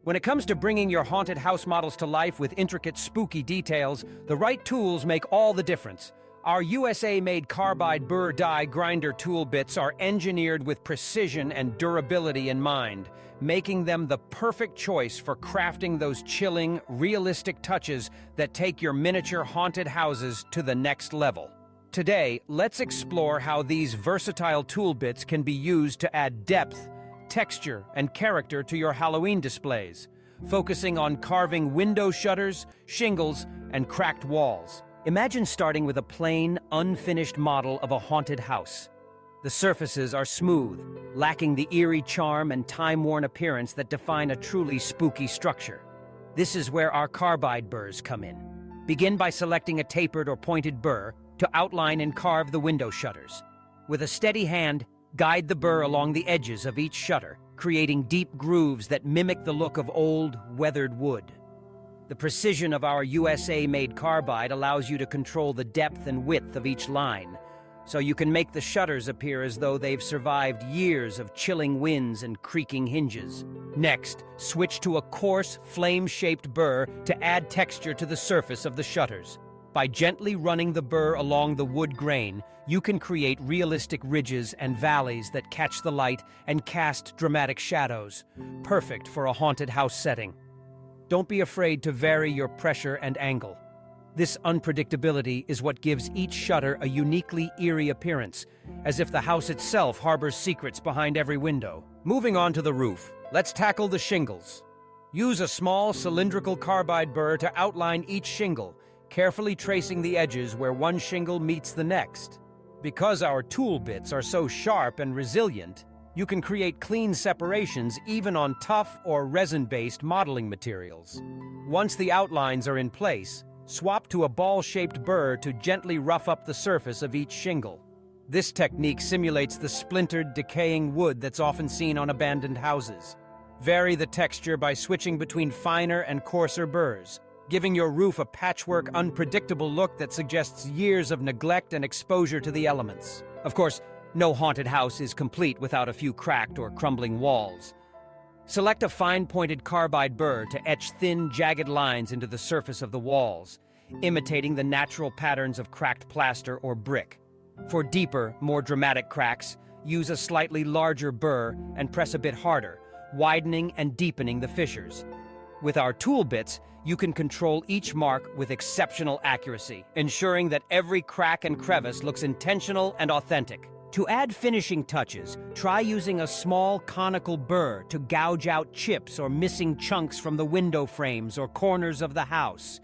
When it comes to bringing your haunted house models to life with intricate, spooky details, the right tools make all the difference. Our USA-made Carbide burr die grinder tool bits are engineered with precision and durability in mind, making them the perfect choice for crafting those chilling, realistic touches that take your miniature haunted houses to the next level. Today, let's explore how these versatile tool bits can be used to add depth, texture, and character to your Halloween displays, focusing on carving window shutters, shingles, and cracked walls. Imagine starting with a plain, unfinished model of a haunted house. The surfaces are smooth, lacking the eerie charm and time-worn appearance that define a truly spooky structure. This is where our Carbide burrs come in. Begin by selecting a tapered or pointed burr to outline and carve the window shutters. With a steady hand, guide the burr along the edges of each shutter, creating deep grooves that mimic the look of old, weathered wood. The precision of our USA-made Carbide allows you to control the depth and width of each line, so you can make the shutters appear as though they've survived years of chilling winds and creaking hinges. Next, switch to a coarse, flame-shaped burr to add texture to the surface of the shutters. By gently running the burr along the wood grain, you can create realistic ridges and valleys that catch the light and cast dramatic shadows, perfect for a haunted house setting. Don't be afraid to vary your pressure and angle. This unpredictability is what gives each shutter a uniquely eerie appearance, as if the house itself harbors secrets behind every window. Moving on to the roof, let's tackle the shingles. Use a small cylindrical Carbide burr to outline each shingle, carefully tracing the edges where one shingle meets the next. Because our tool bits are so sharp and resilient, you can create clean separations even on tough or resin-based modeling materials. Once the outlines are in place, swap to a ball-shaped burr to gently rough up the surface of each shingle. This technique simulates the splintered, decaying wood that's often seen on abandoned houses. Vary the texture by switching between finer and coarser burrs, giving your roof a patchwork, unpredictable look that suggests years of neglect and exposure to the elements. Of course, no haunted house is complete without a few cracked or crumbling walls. Select a fine-pointed Carbide burr to etch thin, jagged lines into the surface of the walls, imitating the natural patterns of cracked plaster or brick. For deeper, more dramatic cracks, use a slightly larger burr and press a bit harder, widening and deepening the fissures. With our tool bits, you can control each mark with exceptional accuracy, ensuring that every crack and crevice looks intentional and authentic. To add finishing touches, try using a small conical burr to gouge out chips or missing chunks from the window frames or corners of the house.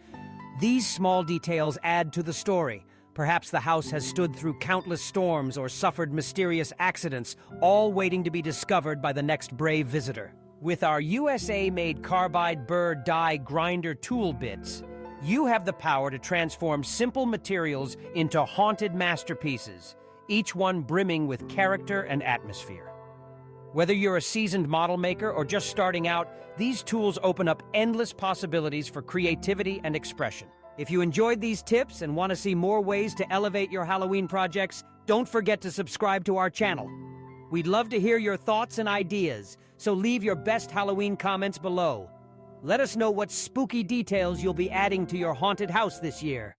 These small details add to the story. Perhaps the house has stood through countless storms or suffered mysterious accidents, all waiting to be discovered by the next brave visitor. With our USA-made Carbide burr die grinder tool bits, you have the power to transform simple materials into haunted masterpieces, each one brimming with character and atmosphere. Whether you're a seasoned model maker or just starting out, these tools open up endless possibilities for creativity and expression. If you enjoyed these tips and want to see more ways to elevate your Halloween projects, don't forget to subscribe to our channel. We'd love to hear your thoughts and ideas, so leave your best Halloween comments below. Let us know what spooky details you'll be adding to your haunted house this year.